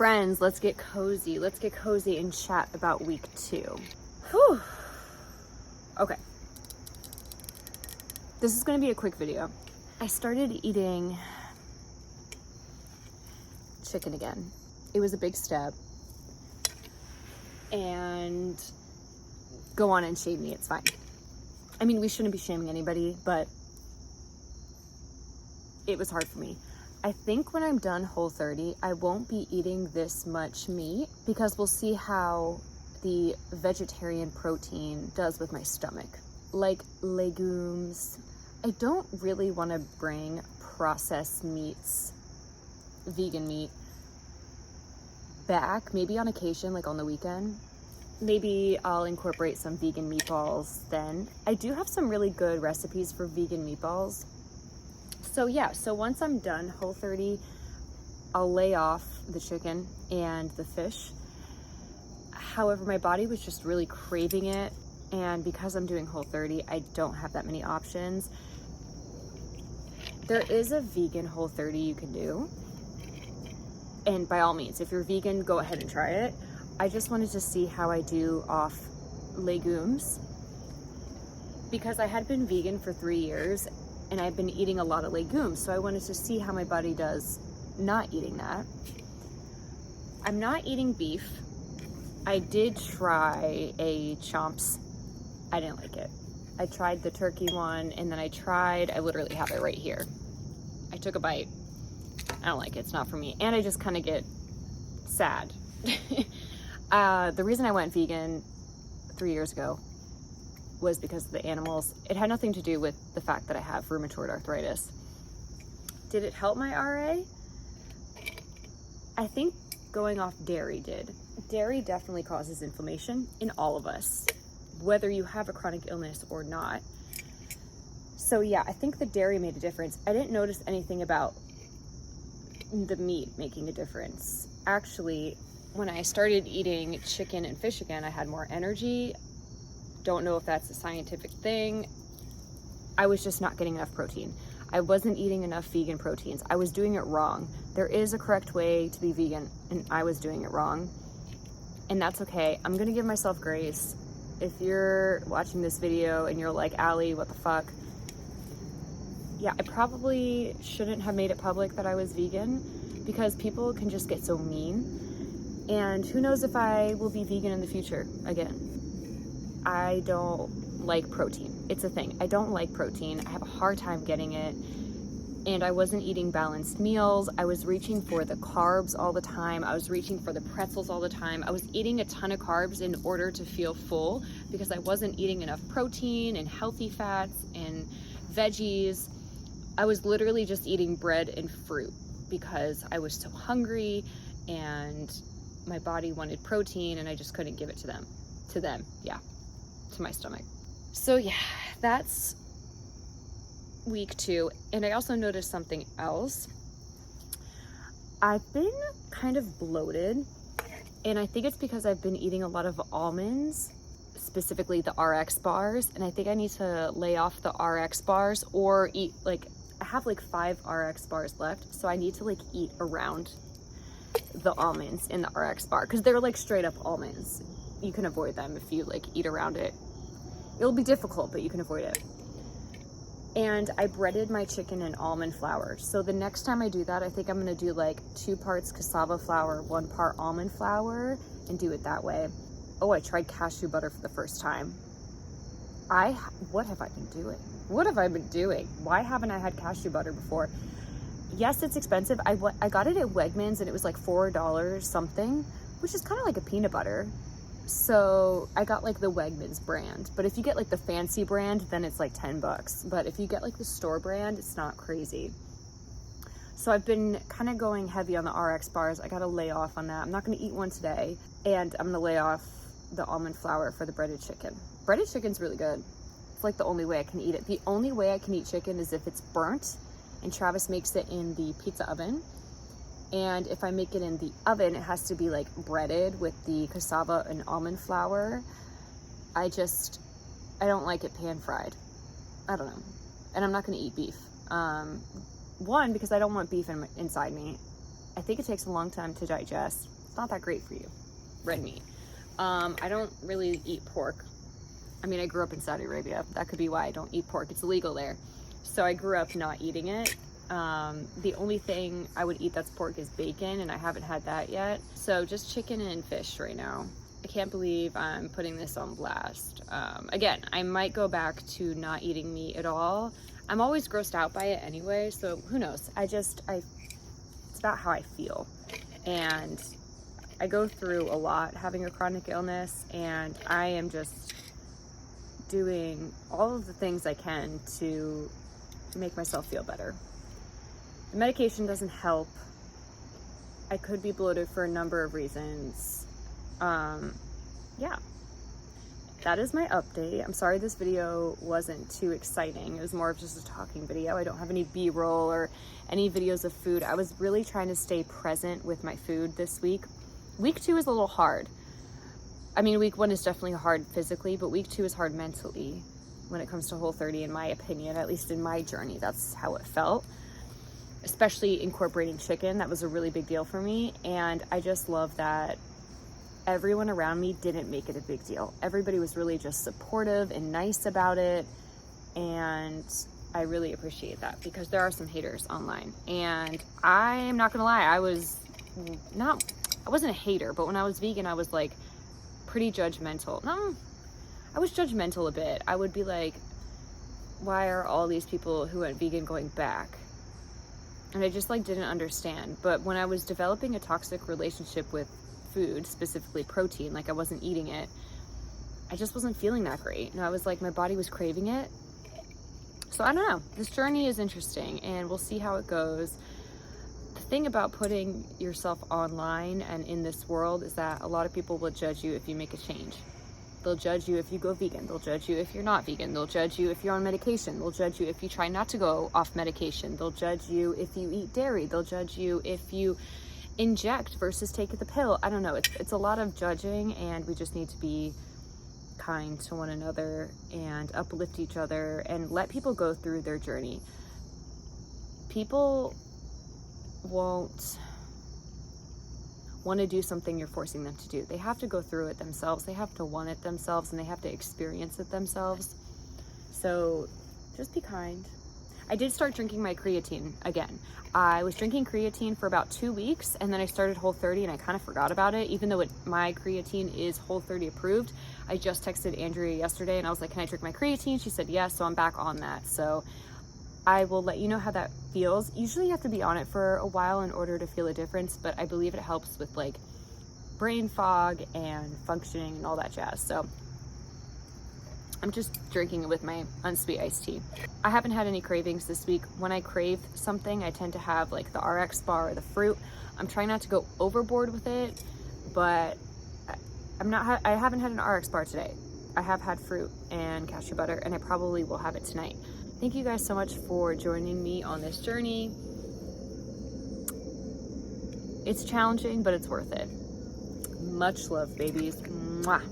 Friends, let's get cozy. Let's get cozy and chat about week 2. Whew. Okay. This is going to be a quick video. I started eating chicken again. It was a big step. And go on and shame me, it's fine. I mean, we shouldn't be shaming anybody, but it was hard for me. I think when I'm done Whole30, I won't be eating this much meat because we'll see how the vegetarian protein does with my stomach. Like legumes. I don't really want to bring processed meats, vegan meat, back. Maybe on occasion, like on the weekend. Maybe I'll incorporate some vegan meatballs then. I do have some really good recipes for vegan meatballs. So yeah, so once I'm done Whole30, I'll lay off the chicken and the fish. However, my body was just really craving it. And because I'm doing Whole30, I don't have that many options. There is a vegan Whole30 you can do. And by all means, if you're vegan, go ahead and try it. I just wanted to see how I do off legumes. Because I had been vegan for 3 years and I've been eating a lot of legumes. So I wanted to see how my body does not eating that. I'm not eating beef. I did try a Chomps. I didn't like it. I tried the turkey one and then I literally have it right here. I took a bite. I don't like it, it's not for me. And I just kind of get sad. The reason I went vegan 3 years ago was because of the animals. It had nothing to do with the fact that I have rheumatoid arthritis. Did it help my RA? I think going off dairy did. Dairy definitely causes inflammation in all of us, whether you have a chronic illness or not. So yeah, I think the dairy made a difference. I didn't notice anything about the meat making a difference. Actually, when I started eating chicken and fish again, I had more energy. Don't know if that's a scientific thing. I was just not getting enough protein. I wasn't eating enough vegan proteins. I was doing it wrong. There is a correct way to be vegan, and I was doing it wrong. And that's okay. I'm gonna give myself grace. If you're watching this video and you're like, Allie, what the fuck? Yeah, I probably shouldn't have made it public that I was vegan because people can just get so mean. And who knows if I will be vegan in the future again. I don't like protein. It's a thing. I don't like protein. I have a hard time getting it. And I wasn't eating balanced meals. I was reaching for the carbs all the time. I was reaching for the pretzels all the time. I was eating a ton of carbs in order to feel full because I wasn't eating enough protein and healthy fats and veggies. I was literally just eating bread and fruit because I was so hungry and my body wanted protein and I just couldn't give it to them. To my stomach. So yeah, that's week 2. And I also noticed something else. I've been kind of bloated, and I think it's because I've been eating a lot of almonds, specifically the RX bars, and I think I need to lay off the RX bars or eat, like, I have like 5 RX bars left, so I need to like eat around the almonds in the RX bar because they're like straight up almonds. You can avoid them if you like eat around it. It'll be difficult, but you can avoid it. And I breaded my chicken in almond flour. So the next time I do that, I think I'm gonna do like 2 parts cassava flour, 1 part almond flour, and do it that way. Oh, I tried cashew butter for the first time. What have I been doing? What have I been doing? Why haven't I had cashew butter before? Yes, it's expensive. I got it at Wegmans and it was like $4 something, which is kind of like a peanut butter. So I got like the Wegmans brand, but if you get like the fancy brand, then it's like $10. But if you get like the store brand, it's not crazy. So I've been kind of going heavy on the RX bars. I gotta lay off on that. I'm not gonna eat one today, and I'm gonna lay off the almond flour for the breaded chicken. Breaded chicken's really good. It's like the only way I can eat it. The only way I can eat chicken is if it's burnt, and Travis makes it in the pizza oven. And if I make it in the oven, it has to be like breaded with the cassava and almond flour. I don't like it pan fried. I don't know. And I'm not gonna eat beef. One, because I don't want beef inside me. I think it takes a long time to digest. It's not that great for you, red meat. I don't really eat pork. I mean, I grew up in Saudi Arabia. That could be why I don't eat pork. It's illegal there. So I grew up not eating it. The only thing I would eat that's pork is bacon, and I haven't had that yet. So just chicken and fish right now. I can't believe I'm putting this on blast. Again, I might go back to not eating meat at all. I'm always grossed out by it anyway, so who knows? It's about how I feel. And I go through a lot having a chronic illness, and I am just doing all of the things I can to make myself feel better. The medication doesn't help. I could be bloated for a number of reasons. Yeah, that is my update. I'm sorry this video wasn't too exciting. It was more of just a talking video. I don't have any B-roll or any videos of food. I was really trying to stay present with my food this week. Week 2 is a little hard. I mean, week 1 is definitely hard physically, but week 2 is hard mentally when it comes to Whole30, in my opinion. At least in my journey, that's how it felt. Especially incorporating chicken, that was a really big deal for me. And I just love that everyone around me didn't make it a big deal. Everybody was really just supportive and nice about it. And I really appreciate that, because there are some haters online. And I am not gonna lie, I wasn't a hater, but when I was vegan, I was like pretty judgmental. No, I was judgmental a bit. I would be like, why are all these people who went vegan going back? And I just like didn't understand. But when I was developing a toxic relationship with food, specifically protein, like I wasn't eating it, I just wasn't feeling that great. And I was like, my body was craving it. So I don't know, this journey is interesting, and we'll see how it goes. The thing about putting yourself online and in this world is that a lot of people will judge you if you make a change. They'll judge you if you go vegan. They'll judge you if you're not vegan. They'll judge you if you're on medication. They'll judge you if you try not to go off medication. They'll judge you if you eat dairy. They'll judge you if you inject versus take the pill. I don't know. It's a lot of judging, and we just need to be kind to one another and uplift each other and let people go through their journey. People won't want to do something you're forcing them to do. They have to go through it themselves. They have to want it themselves, and they have to experience it themselves. So just be kind. I did start drinking my creatine again. I was drinking creatine for about 2 weeks, and then I started Whole30, and I kind of forgot about it, even though my creatine is Whole30 approved. I just texted Andrea yesterday, and I was like, can I drink my creatine? She said yes, so I'm back on that. So I will let you know how that feels. Usually you have to be on it for a while in order to feel a difference, but I believe it helps with like brain fog and functioning and all that jazz. So I'm just drinking it with my unsweet iced tea. I haven't had any cravings this week. When I crave something, I tend to have like the RX bar or the fruit. I'm trying not to go overboard with it, but I haven't had an RX bar today. I have had fruit and cashew butter, and I probably will have it tonight. Thank you guys so much for joining me on this journey. It's challenging, but it's worth it. Much love, babies. Mwah.